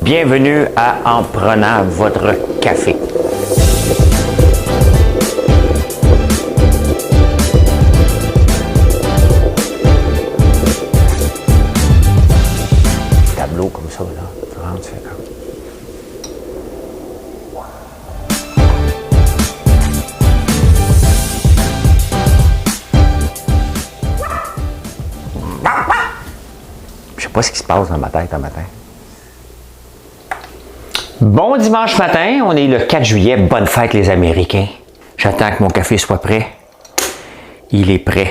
Bienvenue à En prenant votre café. Tableau comme ça, là. Tu rentres, tu fais comme... Je sais pas ce qui se passe dans ma tête un matin. Bon dimanche matin, on est le 4 juillet. Bonne fête les Américains. J'attends que mon café soit prêt. Il est prêt.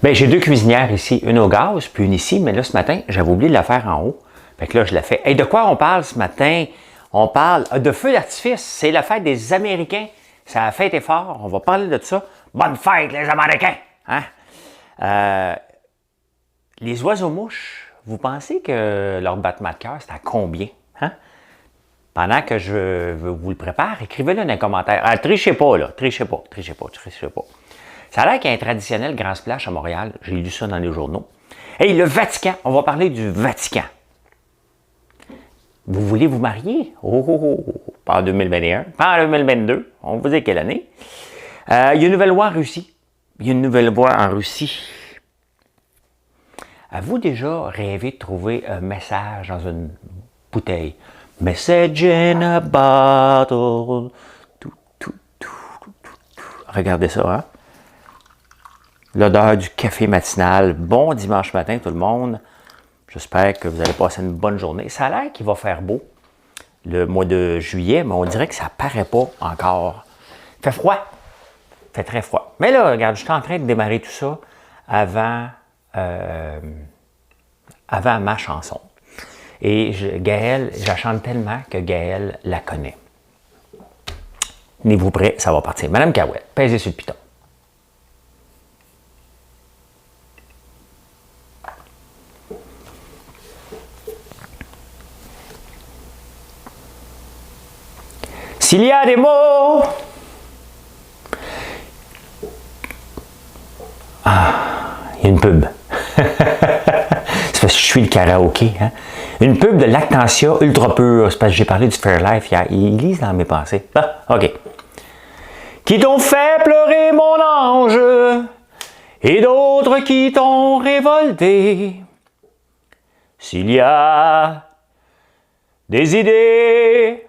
Bien, j'ai deux cuisinières ici, une au gaz, puis une ici, mais là, ce matin, j'avais oublié de la faire en haut. Fait que là, je la fais. Hey, de quoi on parle ce matin? On parle de feu d'artifice. C'est la fête des Américains. Ça a fête est fort. On va parler de ça. Bonne fête, les Américains! Hein? Les oiseaux-mouches, vous pensez que leur battement de cœur, c'est à combien? Hein? Pendant que je vous le prépare, écrivez-le dans les commentaires. Trichez pas, là. Trichez pas. Ça a l'air qu'il y a un traditionnel grand splash à Montréal. J'ai lu ça dans les journaux. Hey, le Vatican. On va parler du Vatican. Vous voulez vous marier? Pas en 2021, pas en 2022. On vous dit quelle année. Il y a une nouvelle loi en Russie. Avez-vous déjà rêvé de trouver un message dans une bouteille? Message in a bottle. Regardez ça, hein? L'odeur du café matinal. Bon dimanche matin, tout le monde. J'espère que vous allez passer une bonne journée. Ça a l'air qu'il va faire beau le mois de juillet, mais on dirait que ça paraît pas encore. Il fait froid. Il fait très froid. Mais là, regarde, je suis en train de démarrer tout ça avant ma chanson. Et Gaëlle, je la chante tellement que Gaëlle la connaît. Tenez-vous prêts, ça va partir. Madame Cahouette, pèsez sur le piton. S'il y a des mots... il y a une pub. C'est parce que je suis le karaoké. Hein? Une pub de Lactantia Ultra Pure. C'est parce que j'ai parlé du Fairlife hier. Ils lisent dans mes pensées. Ah, OK. Qui t'ont fait pleurer, mon ange, et d'autres qui t'ont révolté. S'il y a des idées,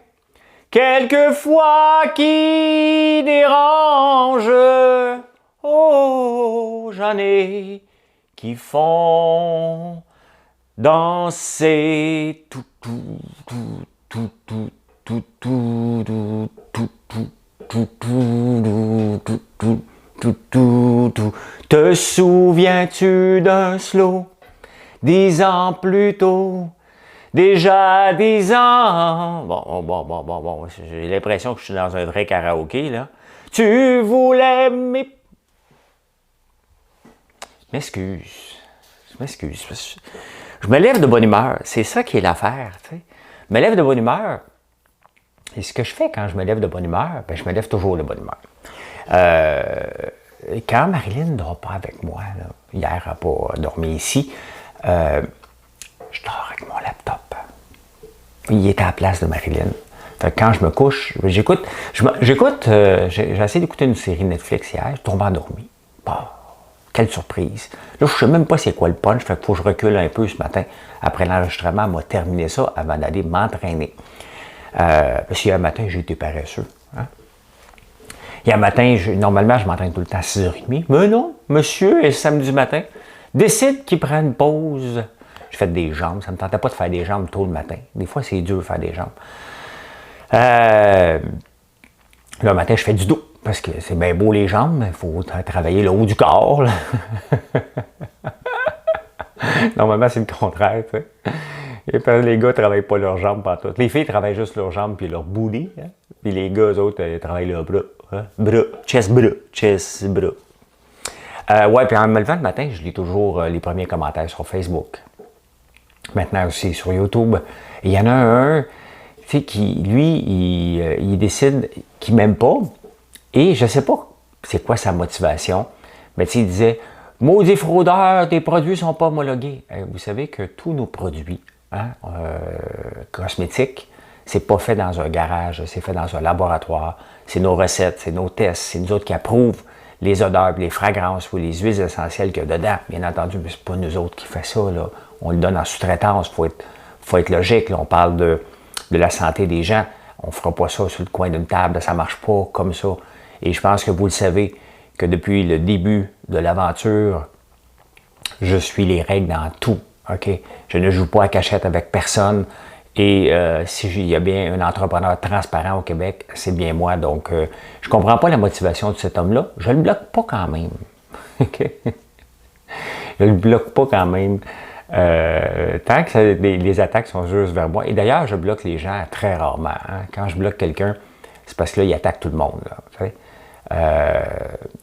quelquefois qui dérangent, oh, j'en ai qui font danser tout. Te souviens-tu d'un slow 10 ans plus tôt? Déjà 10 ans. Bon. J'ai l'impression que je suis dans un vrai karaoké, là. Tu voulais Je m'excuse. Je me lève de bonne humeur. C'est ça qui est l'affaire, tu sais. Je me lève de bonne humeur. Et ce que je fais quand je me lève de bonne humeur, je me lève toujours de bonne humeur. Quand Marilyn ne dort pas avec moi, là, hier, elle n'a pas dormi ici, je dors avec mon laptop. Il est à la place de Marilyn. Fait que quand je me couche, j'écoute, j'ai essayé d'écouter une série Netflix hier, je tombe endormi. Bah, quelle surprise. Là, je ne sais même pas c'est quoi le punch, fait qu'il faut que je recule un peu ce matin. Après l'enregistrement, on m'a terminé ça avant d'aller m'entraîner. Parce qu'hier matin, j'ai été paresseux. Hein? Hier matin, normalement, je m'entraîne tout le temps à 6h30. Mais non, monsieur, et samedi matin, décide qu'il prend une pause. J'ai fait des jambes. Ça ne me tentait pas de faire des jambes tôt le matin. Des fois, c'est dur de faire des jambes. Le matin, je fais du dos. Parce que c'est bien beau les jambes, mais il faut travailler le haut du corps. Normalement, c'est le contraire. Tu sais. Et parce que les gars ne travaillent pas leurs jambes partout. Les filles travaillent juste leurs jambes puis leur booty. Hein? Puis les gars, eux autres, travaillent leurs bras. Hein? Chest, bras. Ouais, puis en me levant le matin, je lis toujours les premiers commentaires sur Facebook. Maintenant aussi sur YouTube. Il y en a un qui, lui, il décide qu'il ne m'aime pas. Et je ne sais pas c'est quoi sa motivation. Mais tu sais, il disait « Maudit fraudeur, tes produits ne sont pas homologués. » Vous savez que tous nos produits, hein, quand cosmétique, c'est pas fait dans un garage, c'est fait dans un laboratoire. C'est nos recettes, c'est nos tests, c'est nous autres qui approuvent les odeurs, les fragrances ou les huiles essentielles qu'il y a dedans. Bien entendu, mais c'est pas nous autres qui fait ça, là. On le donne en sous-traitance, faut être logique, là. On parle de la santé des gens. On ne fera pas ça sur le coin d'une table, ça ne marche pas comme ça. Et je pense que vous le savez, que depuis le début de l'aventure, je suis les règles dans tout. Okay? Je ne joue pas à cachette avec personne. Et s'il y a bien un entrepreneur transparent au Québec, c'est bien moi. Donc, je ne comprends pas la motivation de cet homme-là. Je ne le bloque pas quand même. Okay? Je ne le bloque pas quand même. Tant que les attaques sont juste vers moi. Et d'ailleurs, je bloque les gens très rarement. Hein. Quand je bloque quelqu'un, c'est parce que là, il attaque tout le monde. Là, tu sais.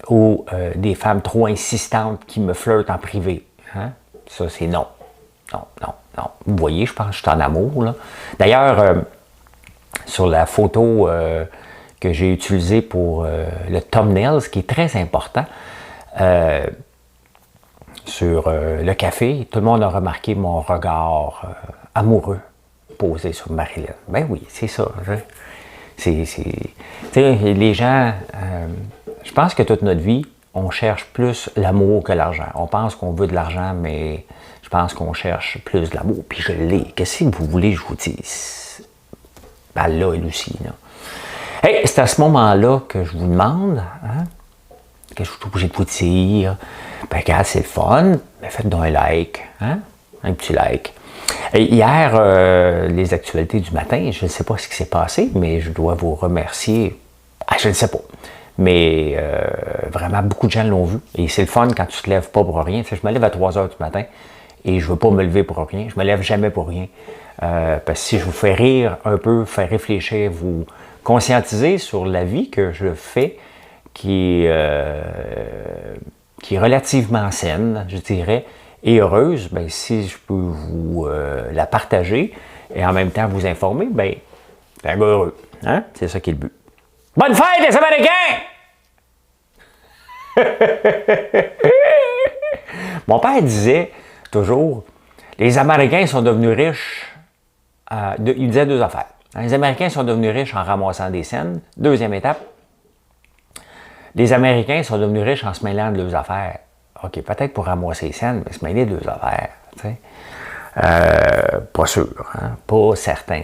Ou des femmes trop insistantes qui me flirtent en privé. Hein? Ça, c'est non. Non, non, non. Vous voyez, je pense que je suis en amour. D'ailleurs, sur la photo que j'ai utilisée pour le thumbnail, ce qui est très important, sur le café, tout le monde a remarqué mon regard amoureux posé sur Marilyn. Ben oui, c'est ça. Les gens, je pense que toute notre vie, on cherche plus l'amour que l'argent. On pense qu'on veut de l'argent, mais je pense qu'on cherche plus de l'amour. Puis je l'ai. Qu'est-ce que vous voulez que je vous dise? Ben là, elle aussi. Là. Hey, c'est à ce moment-là que je vous demande, hein, que je suis obligé de vous dire, ben regarde, c'est le fun, mais faites donc un like, hein? Un petit like. Et hier, les actualités du matin, je ne sais pas ce qui s'est passé, mais je dois vous remercier. Ah, je ne sais pas. Mais vraiment, beaucoup de gens l'ont vu. Et c'est le fun quand tu ne te lèves pas pour rien. Tu sais, je me lève à 3 heures du matin et je ne veux pas me lever pour rien. Je ne me lève jamais pour rien. Parce que si je vous fais rire un peu, faire réfléchir, vous conscientiser sur la vie que je fais, qui est relativement saine, je dirais, et heureuse, bien, si je peux vous la partager et en même temps vous informer, bien, c'est un gars heureux. Hein? C'est ça qui est le but. Bonne fête, les Américains! Mon père disait toujours, les Américains sont devenus riches, il disait 2 affaires. Les Américains sont devenus riches en ramassant des scènes. Deuxième étape, les Américains sont devenus riches en se mêlant de leurs affaires. OK, peut-être pour ramasser les scènes, mais se mêler de leurs affaires. Tu sais. Pas sûr, hein? Pas certain.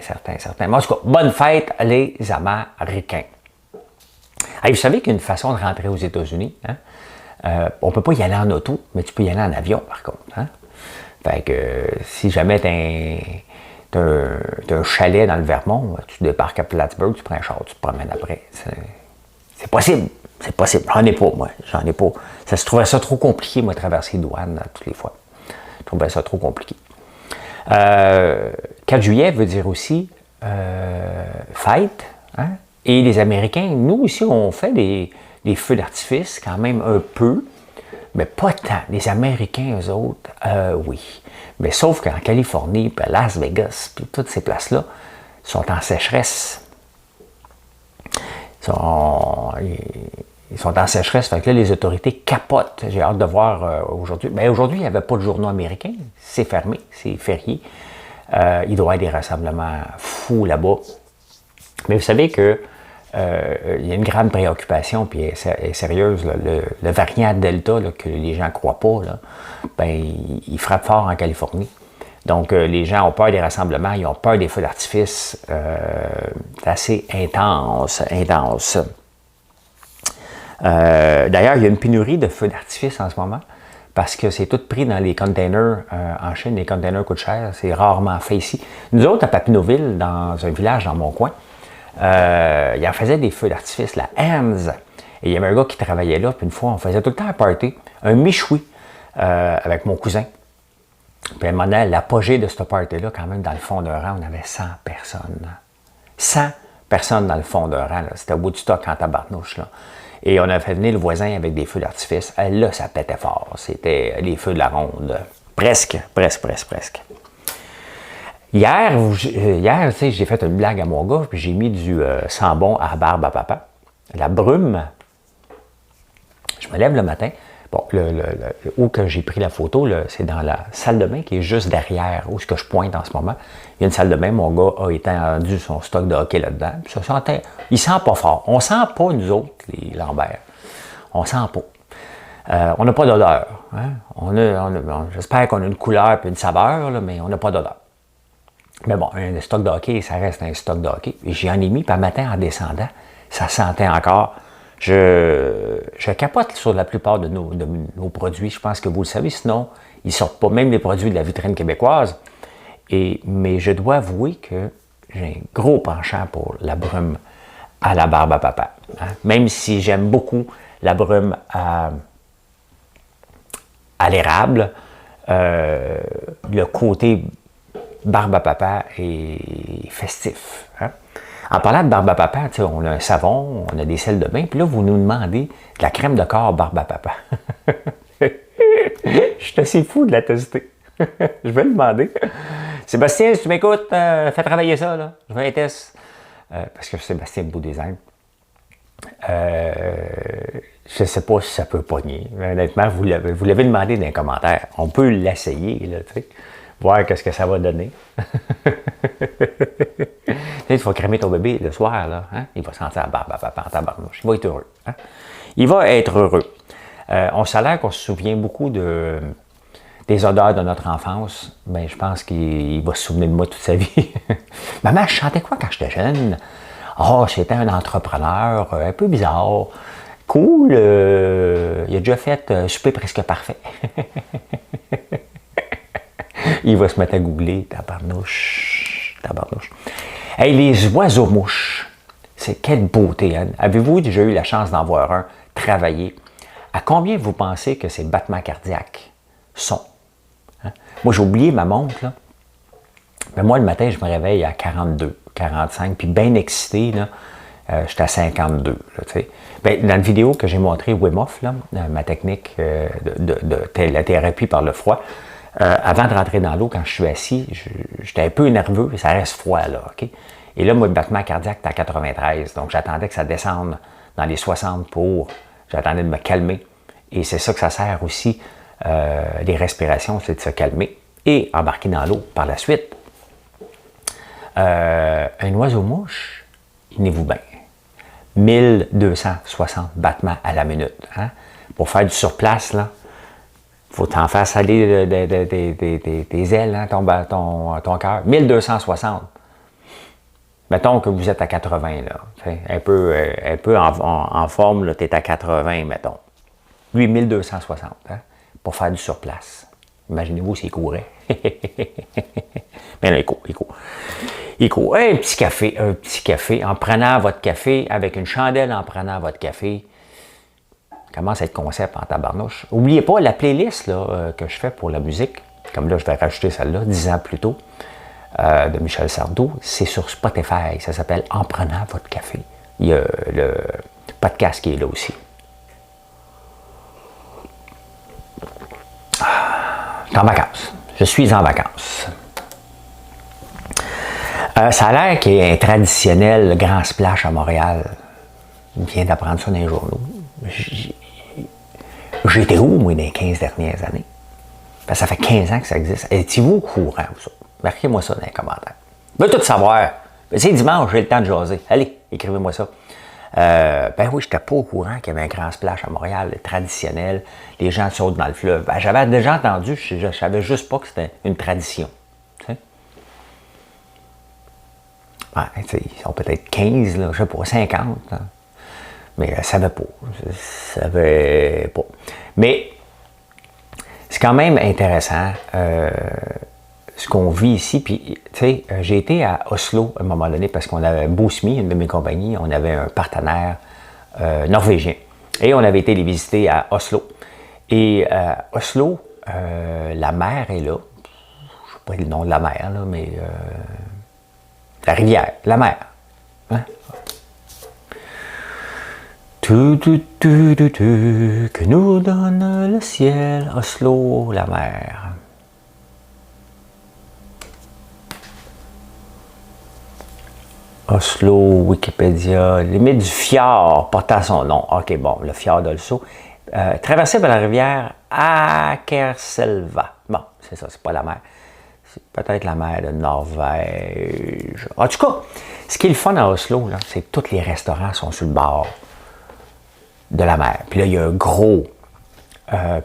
Mais en tout cas, bonne fête, les Américains. Hey, vous savez qu'il y a une façon de rentrer aux États-Unis. Hein? On ne peut pas y aller en auto, mais tu peux y aller en avion, par contre. Hein? Fait que si jamais tu as un chalet dans le Vermont, tu débarques à Plattsburgh, tu prends un char, tu te promènes après. C'est possible. C'est possible. J'en ai pas, moi. J'en ai pas. Je trouvais ça trop compliqué, moi, de traverser les douanes toutes les fois. Je trouvais ça trop compliqué. 4 juillet veut dire aussi fête. Hein? Et les Américains, nous aussi, on fait des feux d'artifice, quand même un peu, mais pas tant. Les Américains, eux autres, oui. Mais sauf qu'en Californie, puis à Las Vegas, puis toutes ces places-là, sont en sécheresse. Ils sont en sécheresse, fait que là, les autorités capotent. J'ai hâte de voir aujourd'hui. Bien, aujourd'hui, il n'y avait pas de journaux américains. C'est fermé, c'est férié. Il doit y avoir des rassemblements fous là-bas. Mais vous savez que il y a une grande préoccupation, puis elle est sérieuse. Là, le variant Delta, là, que les gens ne croient pas, là, ben, il frappe fort en Californie. Donc, les gens ont peur des rassemblements, ils ont peur des feux d'artifice. C'est assez intense. D'ailleurs, il y a une pénurie de feux d'artifice en ce moment, parce que c'est tout pris dans les containers en Chine. Les containers coûtent cher, c'est rarement fait ici. Nous autres, à Papineauville, dans un village dans mon coin, il en faisait des feux d'artifice, la Hans. Et il y avait un gars qui travaillait là, puis une fois, on faisait tout le temps un party, un michoui, avec mon cousin. Puis à un moment donné, l'apogée de ce party-là, quand même, dans le fond d'un rang, on avait 100 personnes. 100 personnes dans le fond d'un rang. C'était au bout du stock en tabarnouche, là. Et on a fait venir le voisin avec des feux d'artifice. Là, ça pétait fort. C'était les feux de la ronde. Presque. Hier, tu sais, j'ai fait une blague à mon gars, puis j'ai mis du sambon à barbe à papa. La brume, je me lève le matin, Bon, où que j'ai pris la photo, c'est dans la salle de bain qui est juste derrière, où ce que je pointe en ce moment. Il y a une salle de bain, mon gars a étendu son stock de hockey là-dedans. Puis ça sentait, il sent pas fort. On sent pas, nous autres, les Lambert. On sent pas. On n'a pas d'odeur. Hein? J'espère qu'on a une couleur et une saveur, là, mais on n'a pas d'odeur. Mais bon, un stock de hockey, ça reste un stock de hockey. Et j'y en ai mis, puis un matin, en descendant, ça sentait encore. Je capote sur la plupart de nos produits. Je pense que vous le savez, sinon, ils ne sortent pas, même les produits de la vitrine québécoise. Mais je dois avouer que j'ai un gros penchant pour la brume à la barbe à papa. Hein? Même si j'aime beaucoup la brume à l'érable, le côté barbe à papa est festif. Hein? En parlant de barbe à papa, on a un savon, on a des sels de bain, puis là, vous nous demandez de la crème de corps barbe à papa. Je suis assez fou de la tester. Je vais le demander. Sébastien, si tu m'écoutes, fais travailler ça, là. Je veux un test. Parce que Sébastien Beau Design. Je ne sais pas si ça peut pogner. Honnêtement, vous l'avez demandé dans les commentaires. On peut l'essayer, là, tu sais. Voir qu'est-ce que ça va donner. Il faut crémer ton bébé le soir, là. Hein? Il va sentir la barbe à papa en tabarnouche. Il va être heureux. Hein? Il va être heureux. On s'avère qu'on se souvient beaucoup des odeurs de notre enfance. Ben, je pense qu'il va se souvenir de moi toute sa vie. Maman, je chantais quoi quand j'étais jeune? Oh, c'était un entrepreneur un peu bizarre. Cool. Il a déjà fait souper presque parfait. Il va se mettre à googler, tabarnouche. Hey, les oiseaux-mouches, c'est quelle beauté, hein? Avez-vous déjà eu la chance d'en voir un travailler? À combien vous pensez que ces battements cardiaques sont? Hein? Moi, j'ai oublié ma montre, là. Mais moi, le matin, je me réveille à 42, 45, puis bien excité, là, j'étais à 52, là, tu sais. Ben, dans la vidéo que j'ai montrée, Wim Hof, là, ma technique de la thérapie par le froid, avant de rentrer dans l'eau, quand je suis assis, j'étais un peu nerveux, ça reste froid, là, OK? Et là, moi, le battement cardiaque était à 93, donc j'attendais que ça descende dans les 60 j'attendais de me calmer. Et c'est ça que ça sert aussi, les respirations, c'est de se calmer et embarquer dans l'eau par la suite. Un oiseau-mouche, tenez-vous bien, 1260 battements à la minute. Hein? Pour faire du surplace, là, il faut t'en faire saler des ailes, hein, ton cœur. 1260. Mettons que vous êtes à 80, là. Un peu en forme, tu es à 80, mettons. Lui, 1260, hein, pour faire du surplace. Imaginez-vous s'il courait. Mais là, il court. Un petit café. En prenant votre café, avec une chandelle en prenant votre café, commence à être concept en tabarnouche. N'oubliez pas la playlist là, que je fais pour la musique. Comme là, je vais rajouter celle-là, 10 ans plus tôt, de Michel Sardou. C'est sur Spotify. Ça s'appelle En prenant votre café. Il y a le podcast qui est là aussi. Je suis en vacances. Je suis en vacances. Ça a l'air qu'il y a un traditionnel grand splash à Montréal. Je viens d'apprendre ça dans les journaux. J'étais où, moi, dans les 15 dernières années? Ben, ça fait 15 ans que ça existe. Étiez-vous au courant, vous? Marquez-moi ça dans les commentaires. Je veux tout savoir. C'est dimanche, j'ai le temps de jaser. Allez, écrivez-moi ça. Ben oui, je n'étais pas au courant qu'il y avait un grand splash à Montréal, traditionnel. Les gens sautent dans le fleuve. Ben, j'avais déjà entendu, je ne savais juste pas que c'était une tradition. Tu sais? Ouais, ils sont peut-être 15, là, je ne sais pas, 50. Là. Mais je ne savais pas. Je savais pas. Mais c'est quand même intéressant ce qu'on vit ici. Puis, tu sais, j'ai été à Oslo à un moment donné parce qu'on avait Bosmi, une de mes compagnies, on avait un partenaire norvégien. Et on avait été les visiter à Oslo. Et à Oslo, la mer est là. Je ne sais pas le nom de la mer, là, mais la rivière, la mer. Hein? Que nous donne le ciel, Oslo, la mer. Oslo, Wikipédia, limite du fjord portant son nom. OK, bon, le fjord d'Oslo. traversée par la rivière Akerselva. Bon, c'est ça, c'est pas la mer. C'est peut-être la mer de Norvège. En tout cas, ce qui est le fun à Oslo, c'est que tous les restaurants sont sur le bord de la mer. Puis là, il y a un gros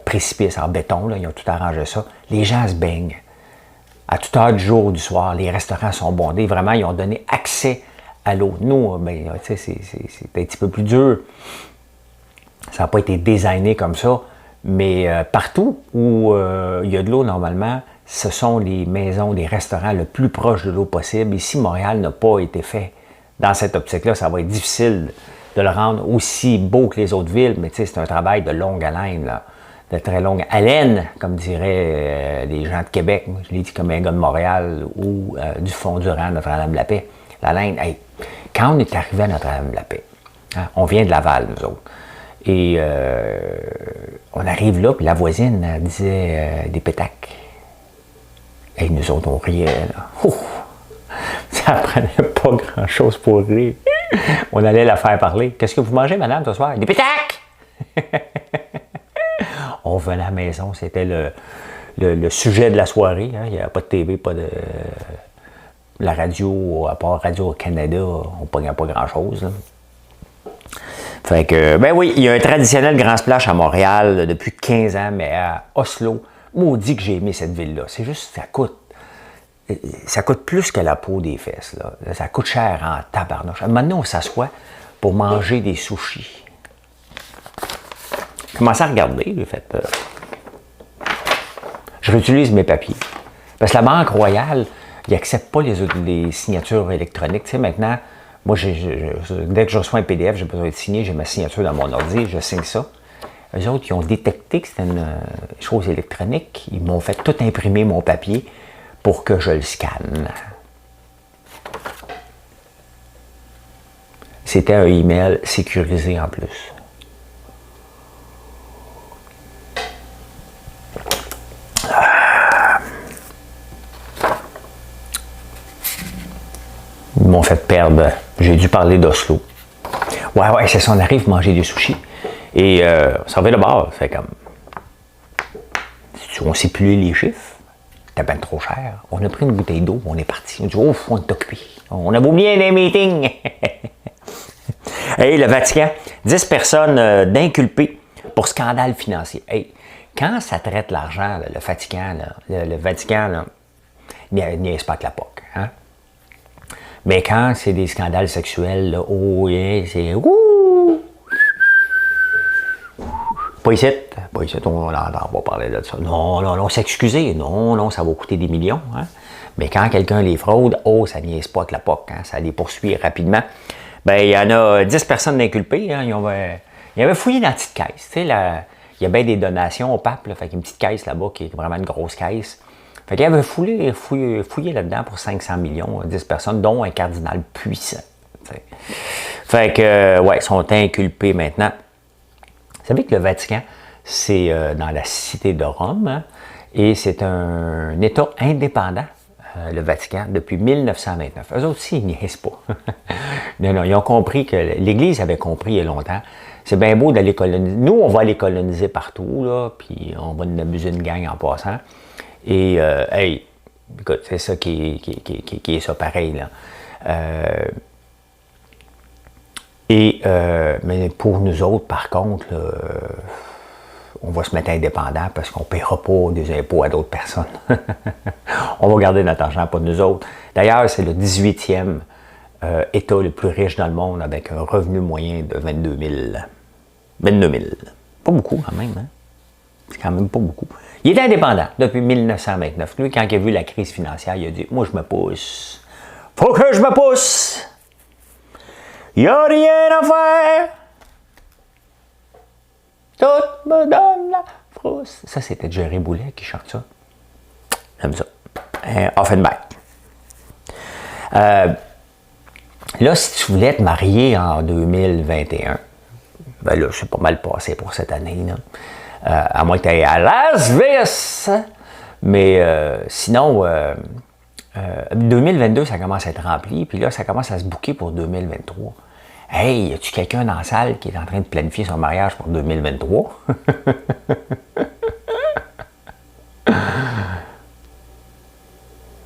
précipice en béton, là, ils ont tout arrangé ça. Les gens se baignent. À toute heure du jour ou du soir, les restaurants sont bondés. Vraiment, ils ont donné accès à l'eau. Nous, ben, c'est un petit peu plus dur. Ça n'a pas été designé comme ça. Mais partout où il y a de l'eau, normalement, ce sont les maisons, les restaurants le plus proche de l'eau possible. Ici, Montréal n'a pas été fait. Dans cette optique-là, ça va être difficile de le rendre aussi beau que les autres villes. Mais c'est un travail de longue haleine, là. De très longue haleine, comme diraient les gens de Québec. Moi, je l'ai dit comme un gars de Montréal ou du Fond-Durand, Notre-Dame-de-la-Paix. La laine, hey, quand on est arrivé à Notre-Dame-de-la-Paix, hein, on vient de Laval, nous autres. Et on arrive là, puis la voisine elle disait des pétacs. Et nous autres, on riait. Là. Ouf, ça prenait pas grand-chose pour rire. On allait la faire parler. Qu'est-ce que vous mangez, madame, ce soir? Des pétacs! On venait à la maison, c'était le sujet de la soirée. Hein. Il n'y avait pas de TV, pas de... La radio, à part Radio-Canada, on ne pognait pas grand-chose. Là. Fait que, ben oui, il y a un traditionnel grand splash à Montréal depuis 15 ans, mais à Oslo, maudit que j'ai aimé cette ville-là. C'est juste, ça coûte plus que la peau des fesses. Là. Ça coûte cher en tabarnouche. Maintenant, on s'assoit pour manger des sushis. Commencez à regarder, j'ai fait. Je réutilise mes papiers. Parce que la Banque Royale, ils n'acceptent pas les signatures électroniques. Tu sais, maintenant, moi, dès que je reçois un PDF, j'ai besoin de signer, j'ai ma signature dans mon ordi, je signe ça. Eux autres, ils ont détecté que c'était une chose électronique. Ils m'ont fait tout imprimer mon papier pour que je le scanne. C'était un email sécurisé en plus. Ils m'ont fait perdre. J'ai dû parler d'Oslo. Ouais, c'est ça, on arrive à manger des sushis. Et ça va de bord. Fait comme. On s'est plié les chiffres. C'était bien trop cher. On a pris une bouteille d'eau, on est parti. On dit, oh, on est occupé. On a oublié des meetings. Hey, le Vatican, 10 personnes d'inculpés pour scandale financier. Hey, quand ça traite l'argent, le Vatican, le Vatican, il n'y a pas que la POC. Hein? Mais quand c'est des scandales sexuels, là, oh, yeah, c'est ouh! Pas ici, on n'entend pas parler de ça. Non, s'excuser. Non, ça va coûter des millions. Hein? Mais quand quelqu'un les fraude, oh, ça niaise pas que la POC, hein? Ça les poursuit rapidement. Ben, il y en a 10 personnes d'inculpés. Hein? Ils avaient fouillé dans la petite caisse. Tu sais, il y a bien des donations au pape, là, fait qu'il y a une petite caisse là-bas qui est vraiment une grosse caisse. Fait qu'il avait fouillé là-dedans pour 500 millions, 10 personnes, dont un cardinal puissant. T'sais. Fait que, ouais, ils sont inculpés maintenant. Vous savez que le Vatican, c'est dans la cité de Rome, hein, et c'est un État indépendant, le Vatican, depuis 1929. Eux autres aussi, ils niaisent pas. non, ils ont compris que l'Église avait compris il y a longtemps. C'est bien beau d'aller coloniser. Nous, on va aller coloniser partout, là, puis on va nous abuser une gang en passant. Et, hey, écoute, c'est ça qui est ça pareil, là. Mais pour nous autres, par contre, là, on va se mettre indépendant parce qu'on ne paiera pas des impôts à d'autres personnes. On va garder notre argent pour nous autres. D'ailleurs, c'est le 18e État le plus riche dans le monde avec un revenu moyen de 22 000. 22 000. Pas beaucoup quand même, hein? C'est quand même pas beaucoup. Il est indépendant depuis 1929. Lui, quand il a vu la crise financière, il a dit « Moi, je me pousse. Faut que je me pousse. Il n'y a rien à faire. Tout me donne la frousse. » Ça, c'était Jerry Boulet qui chante ça. J'aime ça. Offenbach. Là, si tu voulais te marier en 2021, ben là, c'est pas mal passé pour cette année, là. À moins que tu ailles à Las Vegas. Mais sinon, 2022, ça commence à être rempli. Puis là, ça commence à se booker pour 2023. Hey, y a-tu quelqu'un dans la salle qui est en train de planifier son mariage pour 2023?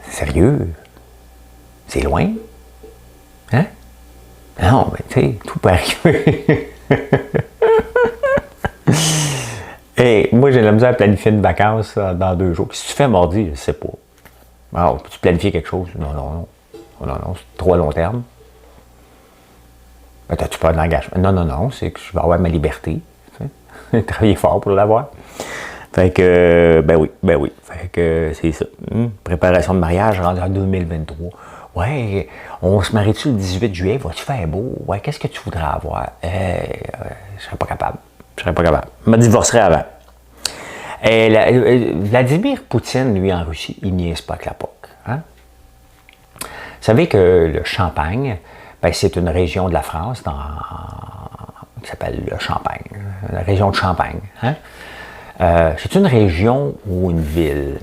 Sérieux? C'est loin? Hein? Non, mais tu sais, tout peut arriver. Hey, moi, j'ai la misère à planifier une vacance dans 2 jours. Qu'est-ce que tu fais mardi? Je ne sais pas. Alors, peux-tu planifier quelque chose? Non, non, non. Oh, non, non, c'est trop à long terme. Ben, t'as-tu peur de l'engagement? Non, non, non, c'est que je vais avoir ma liberté. Tu sais. Travailler fort pour l'avoir. Fait que, ben oui. Fait que c'est ça. Préparation de mariage rendue en 2023. Ouais, on se marie-tu le 18 juillet? Va-tu faire beau? Ouais, qu'est-ce que tu voudrais avoir? Je serais pas capable. Je me divorcerais avant. Vladimir Poutine, lui, en Russie, il niaise pas avec la POC. Hein? Vous savez que le Champagne, ben, c'est une région de la France qui s'appelle le Champagne, la région de Champagne. Hein? C'est une région ou une ville.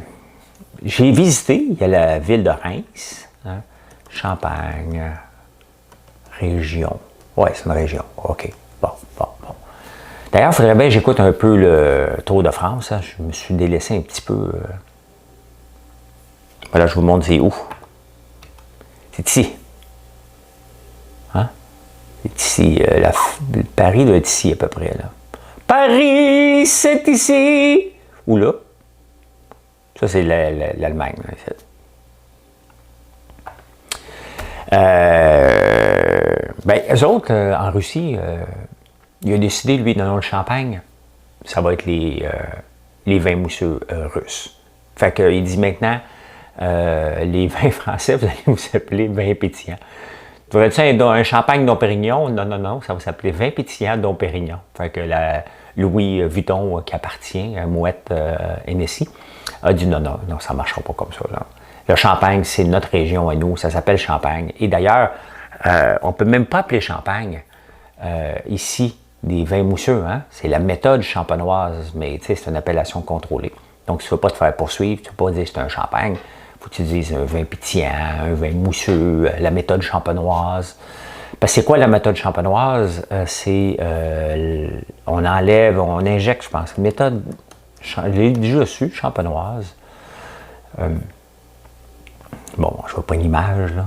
J'ai visité, il y a la ville de Reims, hein? Champagne, région. Ouais, c'est une région. OK. Bon. D'ailleurs, il faudrait bien que j'écoute un peu le Tour de France. Hein? Je me suis délaissé un petit peu. Voilà, je vous montre c'est où. C'est ici. Hein? C'est ici. Paris doit être ici à peu près. Là. Paris, c'est ici. Où là? Ça, c'est l'Allemagne. Ben, eux autres, en Russie, il a décidé, lui, dans le Champagne, ça va être les vins mousseux russes. Fait qu'il dit maintenant, les vins français, vous allez vous appeler vins pétillants. Faudrait-tu un champagne Dom Pérignon? Non, non, non, ça va s'appeler vin pétillant Dom Pérignon. Fait que la Louis Vuitton, qui appartient à Moët Hennessy, a dit non, non, non, ça ne marchera pas comme ça. Là. Le Champagne, c'est notre région à nous, ça s'appelle Champagne. Et d'ailleurs, on ne peut même pas appeler Champagne ici des vins mousseux. Hein? C'est la méthode champenoise, mais c'est une appellation contrôlée. Donc, tu ne veux pas te faire poursuivre, tu ne peux pas dire que c'est un champagne. Il faut que tu dises un vin pétillant, un vin mousseux, la méthode champenoise. Parce que c'est quoi la méthode champenoise? C'est on enlève, on injecte, je pense. Une méthode, je l'ai déjà su, champenoise. Bon, je vois pas une image, là.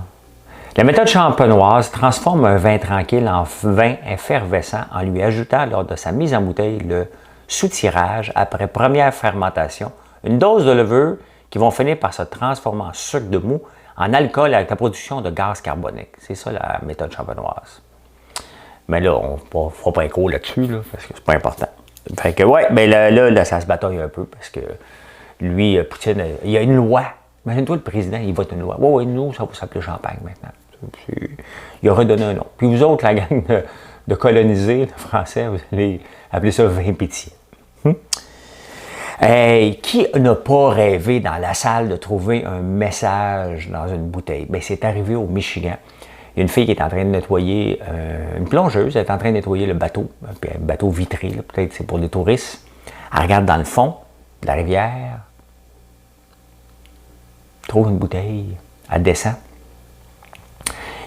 La méthode champenoise transforme un vin tranquille en vin effervescent en lui ajoutant, lors de sa mise en bouteille, le soutirage après première fermentation, une dose de levure qui vont finir par se transformer en sucre de mou, en alcool avec la production de gaz carbonique. C'est ça la méthode champenoise. Mais là, on ne fera pas un cours là-dessus, là, parce que c'est pas important. Fait que, ouais, mais là, ça se bataille un peu, parce que lui, Poutine, il y a une loi. Imagine-toi, le président, il vote une loi. Oui, nous, ça va s'appeler Champagne maintenant. Il a redonné un nom. Puis vous autres, la gang de colonisés, de Français, vous allez appeler ça vin pétillant. Hey, qui n'a pas rêvé dans la salle de trouver un message dans une bouteille? Bien, c'est arrivé au Michigan. Il y a une fille qui est en train de nettoyer, une plongeuse, elle est en train de nettoyer le bateau, un bateau vitré, peut-être c'est pour des touristes. Elle regarde dans le fond de la rivière, trouve une bouteille, elle descend.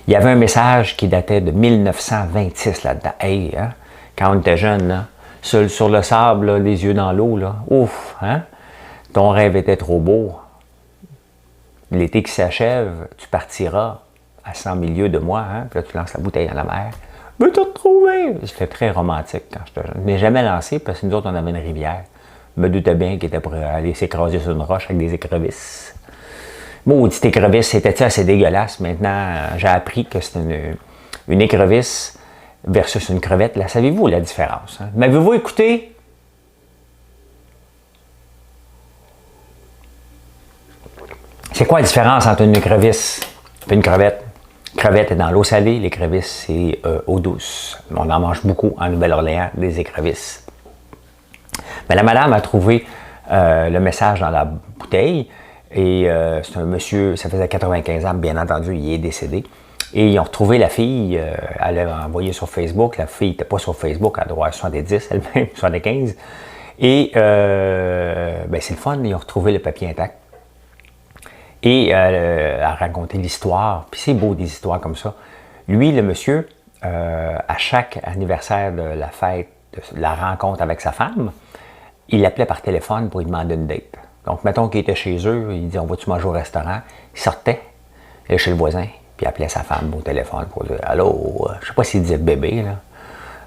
Il y avait un message qui datait de 1926 là-dedans. Hey, hein, quand on était jeune, là, sur le sable, là, les yeux dans l'eau, là, ouf, hein? Ton rêve était trop beau. L'été qui s'achève, tu partiras à 100 milieux de moi, hein? Puis là, tu lances la bouteille dans la mer. Mais t'as retrouvé! C'était très romantique quand j'étais jeune. Je n'ai jamais lancé parce que nous autres, on avait une rivière. Je me doutais bien qu'il était pour aller s'écraser sur une roche avec des écrevisses. Maudite écrevisse, c'était assez dégueulasse. Maintenant, j'ai appris que c'est une écrevisse versus une crevette. Là, savez-vous la différence? Hein? M'avez-vous écouté? C'est quoi la différence entre une écrevisse et une crevette? La crevette est dans l'eau salée, l'écrevisse c'est eau douce. On en mange beaucoup en Nouvelle-Orléans, des écrevisses. Mais la madame a trouvé le message dans la bouteille. Et c'est un monsieur, ça faisait 95 ans, bien entendu, il est décédé. Et ils ont retrouvé la fille, elle l'a envoyé sur Facebook. La fille n'était pas sur Facebook, elle doit avoir 70 elle-même, 75. Et ben c'est le fun, ils ont retrouvé le papier intact. Et elle a raconté l'histoire, puis c'est beau des histoires comme ça. Lui, le monsieur, à chaque anniversaire de la fête, de la rencontre avec sa femme, il l'appelait par téléphone pour lui demander une date. Donc, mettons qu'il était chez eux, il dit « On va-tu manger au restaurant? » Il sortait, il allait chez le voisin, puis il appelait sa femme au téléphone pour dire « Allô, je sais pas s'il disait bébé, là.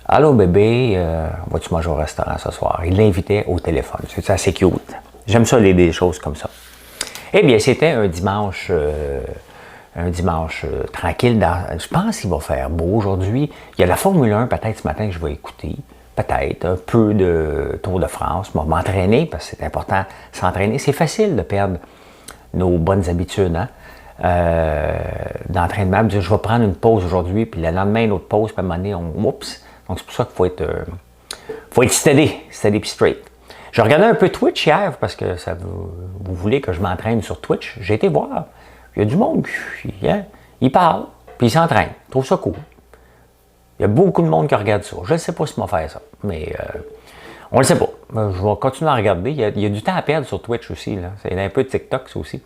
Allô bébé, vas-tu manger au restaurant ce soir? » Il l'invitait au téléphone. C'est assez cute. J'aime ça, des choses comme ça. Eh bien, c'était un dimanche tranquille. Je pense qu'il va faire beau aujourd'hui. Il y a la Formule 1, peut-être ce matin, que je vais écouter. Peut-être un peu de Tour de France. Je vais m'entraîner parce que c'est important de s'entraîner. C'est facile de perdre nos bonnes habitudes d'entraînement. Je vais prendre une pause aujourd'hui, puis le lendemain, une autre pause, puis à un moment donné, oups. Donc, c'est pour ça qu'il faut être steady puis straight. J'ai regardé un peu Twitch hier parce que vous voulez que je m'entraîne sur Twitch. J'ai été voir. Il y a du monde. Il parle, puis il s'entraîne. Je trouve ça cool. Il y a beaucoup de monde qui regarde ça. Je ne sais pas si on va faire ça, mais on ne le sait pas. Je vais continuer à regarder. Il y a du temps à perdre sur Twitch aussi. C'est un peu de TikTok, ça aussi.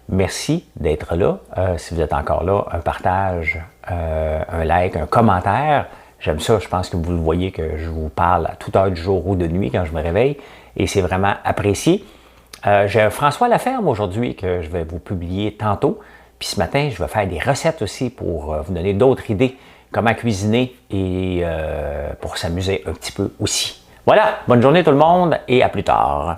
Merci d'être là. Si vous êtes encore là, un partage, un like, un commentaire. J'aime ça, je pense que vous le voyez que je vous parle à toute heure du jour ou de nuit quand je me réveille et c'est vraiment apprécié. J'ai François Laferme aujourd'hui que je vais vous publier tantôt. Puis ce matin, je vais faire des recettes aussi pour vous donner d'autres idées comment cuisiner et pour s'amuser un petit peu aussi. Voilà, bonne journée tout le monde et à plus tard.